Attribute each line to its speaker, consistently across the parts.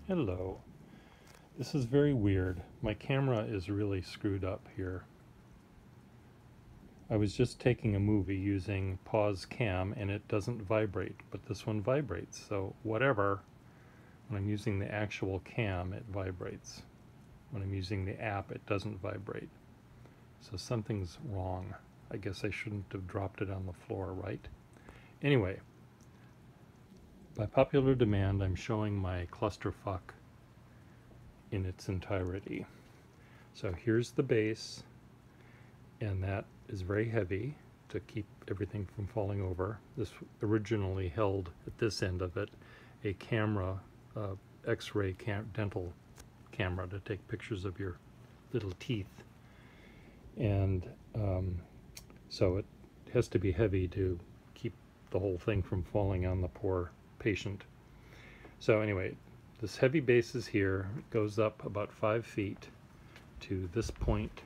Speaker 1: Hello. This is very weird. My camera is really screwed up here. I was just taking a movie using pause cam and it doesn't vibrate, but this one vibrates. So whatever, when I'm using the actual cam, it vibrates. When I'm using the app, it doesn't vibrate. So something's wrong. I guess I shouldn't have dropped it on the floor, right? Anyway, by popular demand, I'm showing my clusterfuck in its entirety. So here's the base, and that is very heavy to keep everything from falling over. This originally held at this end of it a camera, x-ray dental camera to take pictures of your little teeth, and so it has to be heavy to keep the whole thing from falling on the poor patient. So anyway, this heavy base is here. It goes up about 5 feet to this point,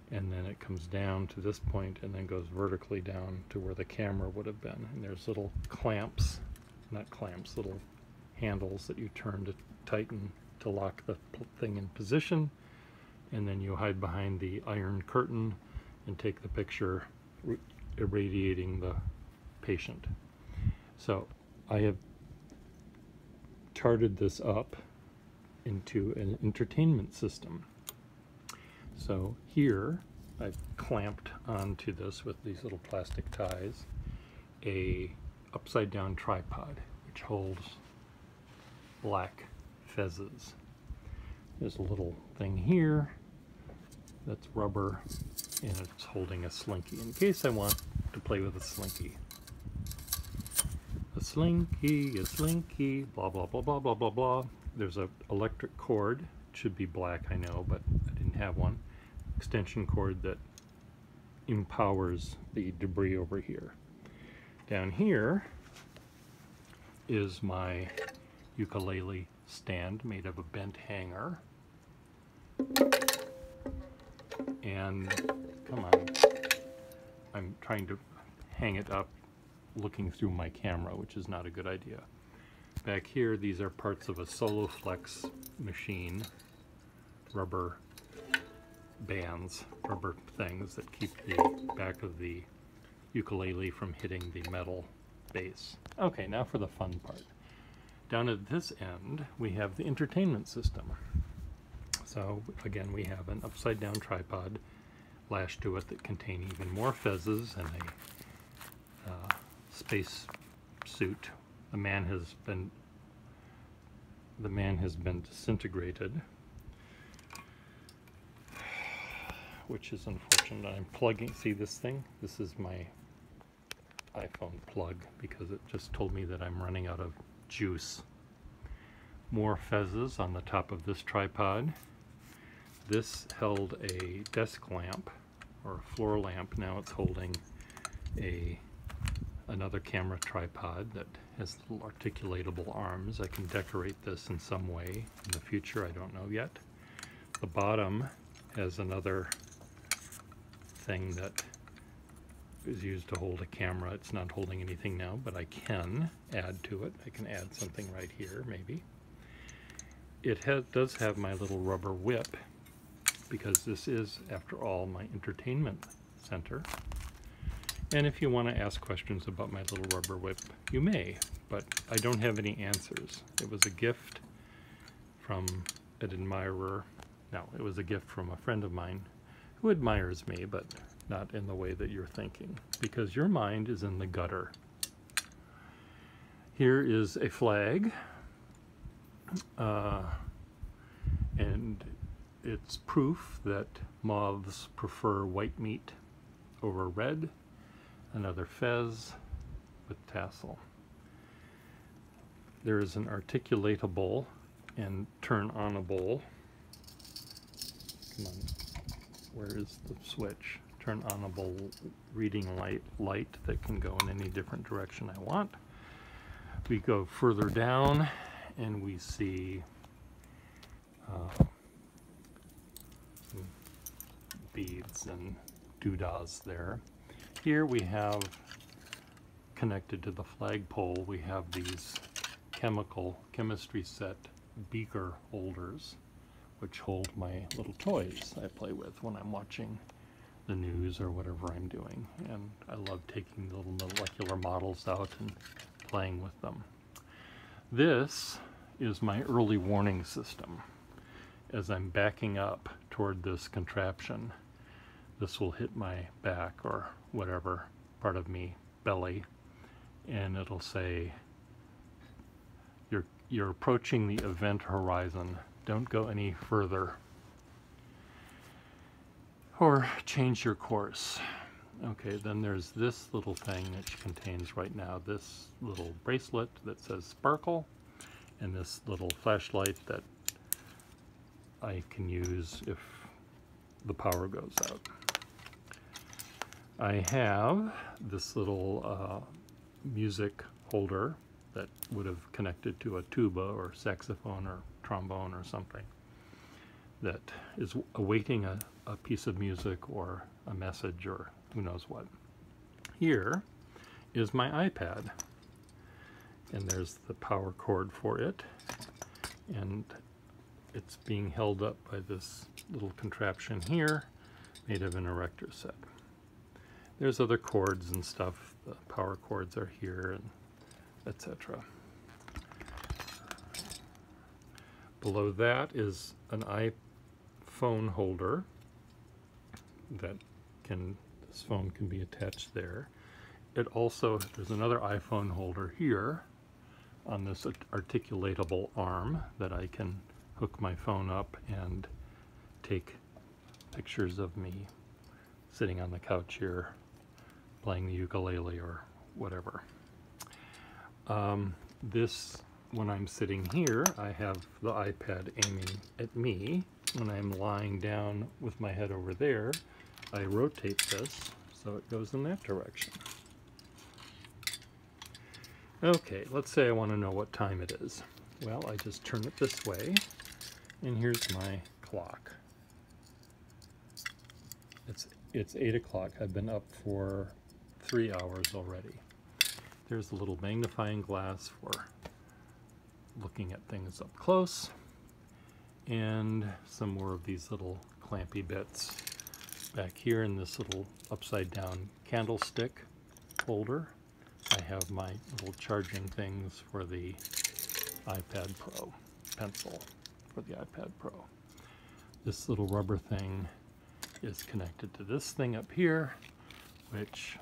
Speaker 1: and then it comes down to this point and then goes vertically down to where the camera would have been. And there's little clamps, not clamps, little handles that you turn to tighten to lock the thing in position, and then you hide behind the iron curtain and take the picture irradiating the patient. So I have charted this up into an entertainment system. So here I've clamped onto this with these little plastic ties a upside down tripod which holds black fezzes. There's a little thing here that's rubber and it's holding a slinky in case I want to play with a slinky. A slinky, blah, blah, blah, blah, blah, blah, blah. There's an electric cord. It should be black, I know, but I didn't have one. Extension cord that empowers the debris over here. Down here is my ukulele stand made of a bent hanger. And, come on, I'm trying to hang it up looking through my camera, which is not a good idea. Back here, these are parts of a SoloFlex machine, rubber bands, rubber things that keep the back of the ukulele from hitting the metal base. Okay, now for the fun part. Down at this end, we have the entertainment system. So again, we have an upside down tripod lashed to it that contain even more fezzes and a space suit. The man has been disintegrated, which is unfortunate. I'm plugging, see this thing? This is my iPhone plug because it just told me that I'm running out of juice. More fezzes on the top of this tripod. This held a desk lamp or a floor lamp. Now it's holding another camera tripod that has little articulatable arms. I can decorate this in some way in the future, I don't know yet. The bottom has another thing that is used to hold a camera. It's not holding anything now, but I can add to it. I can add something right here, maybe. It does have my little rubber whip, because this is, after all, my entertainment center. And if you want to ask questions about my little rubber whip, you may, but I don't have any answers. It was a gift from an admirer. No, it was a gift from a friend of mine who admires me, but not in the way that you're thinking, because your mind is in the gutter. Here is a flag, and it's proof that moths prefer white meat over red. Another fez with tassel. There is an articulatable and turn-onable. Come on, where is the switch? Turn-onable reading light that can go in any different direction I want. We go further down and we see some beads and doodahs there. Here we have, connected to the flagpole, we have these chemistry set beaker holders, which hold my little toys I play with when I'm watching the news or whatever I'm doing. And I love taking the little molecular models out and playing with them. This is my early warning system. As I'm backing up toward this contraption, this will hit my back or whatever part of me, belly, and it'll say, you're approaching the event horizon. Don't go any further. Or change your course. Okay, then there's this little thing that contains right now this little bracelet that says sparkle, and this little flashlight that I can use if the power goes out. I have this little music holder that would have connected to a tuba or saxophone or trombone or something that is awaiting a piece of music or a message or who knows what. Here is my iPad, and there's the power cord for it, and it's being held up by this little contraption here made of an erector set. There's other cords and stuff. The power cords are here, and etc. Below that is an iPhone holder that this phone can be attached there. It also, there's another iPhone holder here on this articulatable arm that I can hook my phone up and take pictures of me sitting on the couch here playing the ukulele or whatever. When I'm sitting here, I have the iPad aiming at me. When I'm lying down with my head over there, I rotate this so it goes in that direction. Okay, let's say I want to know what time it is. Well, I just turn it this way, and here's my clock. It's 8 o'clock. I've been up for 3 hours already. There's a little magnifying glass for looking at things up close, and some more of these little clampy bits back here in this little upside down candlestick holder. I have my little charging things for the iPad Pro, pencil for the iPad Pro. This little rubber thing is connected to this thing up here, which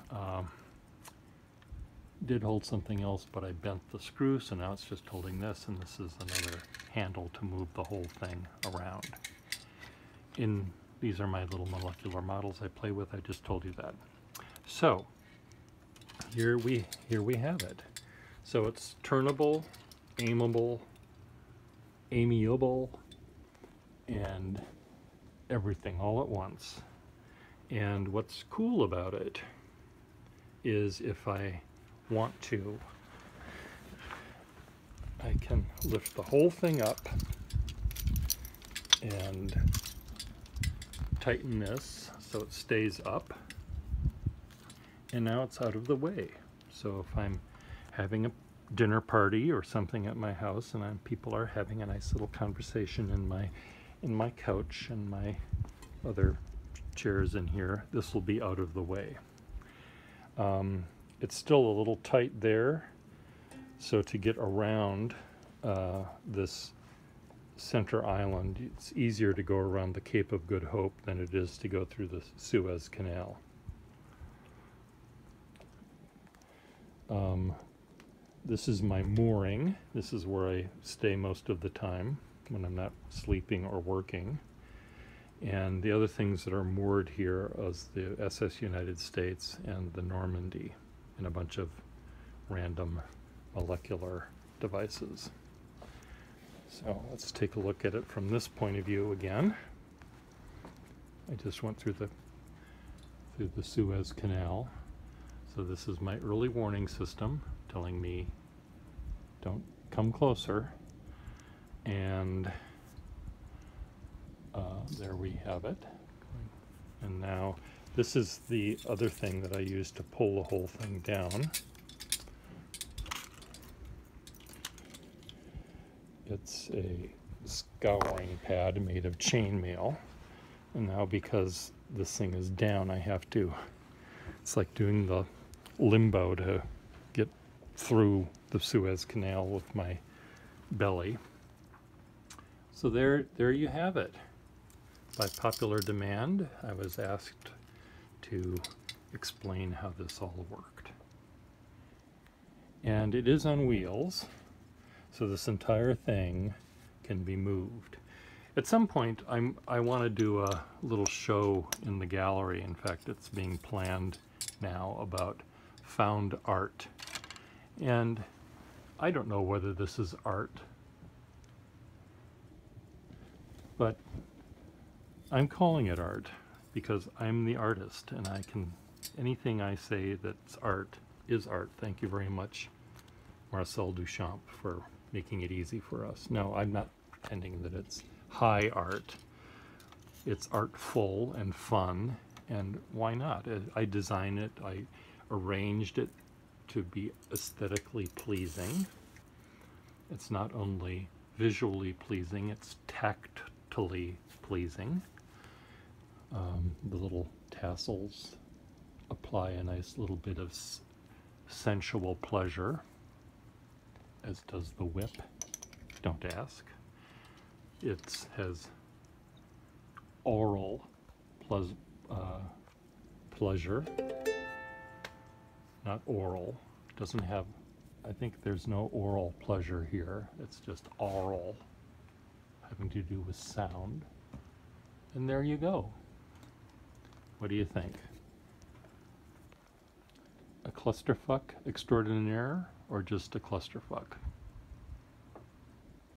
Speaker 1: did hold something else, but I bent the screw, so now it's just holding this, and this is another handle to move the whole thing around. These are my little molecular models I play with. I just told you that. So here we have it. So it's turnable, aimable, amiable, and everything all at once. And what's cool about it is if I want to, I can lift the whole thing up and tighten this so it stays up, and now it's out of the way. So if I'm having a dinner party or something at my house and people are having a nice little conversation in my couch and my other chairs in here, this will be out of the way. It's still a little tight there, so to get around this center island, it's easier to go around the Cape of Good Hope than it is to go through the Suez Canal. This is my mooring. This is where I stay most of the time when I'm not sleeping or working. And the other things that are moored here is the SS United States and the Normandy, and a bunch of random molecular devices. So let's take a look at it from this point of view again. I just went through the Suez Canal. So this is my early warning system telling me don't come closer. And there we have it. And now this is the other thing that I use to pull the whole thing down. It's a scouring pad made of chainmail. And now because this thing is down, I have to, it's like doing the limbo to get through the Suez Canal with my belly. So there you have it. By popular demand, I was asked to explain how this all worked. And it is on wheels, so this entire thing can be moved. At some point, I want to do a little show in the gallery. In fact, it's being planned now about found art. And I don't know whether this is art, but I'm calling it art because I'm the artist, and I can, anything I say that's art is art. Thank you very much, Marcel Duchamp, for making it easy for us. No, I'm not pretending that it's high art. It's artful and fun, and why not? I designed it, I arranged it to be aesthetically pleasing. It's not only visually pleasing, it's tactily pleasing. The little tassels apply a nice little bit of sensual pleasure, as does the whip. Don't ask. It has oral pleasure, not oral. It doesn't have, I think there's no oral pleasure here. It's just oral, having to do with sound. And there you go. What do you think? A clusterfuck extraordinaire, or just a clusterfuck?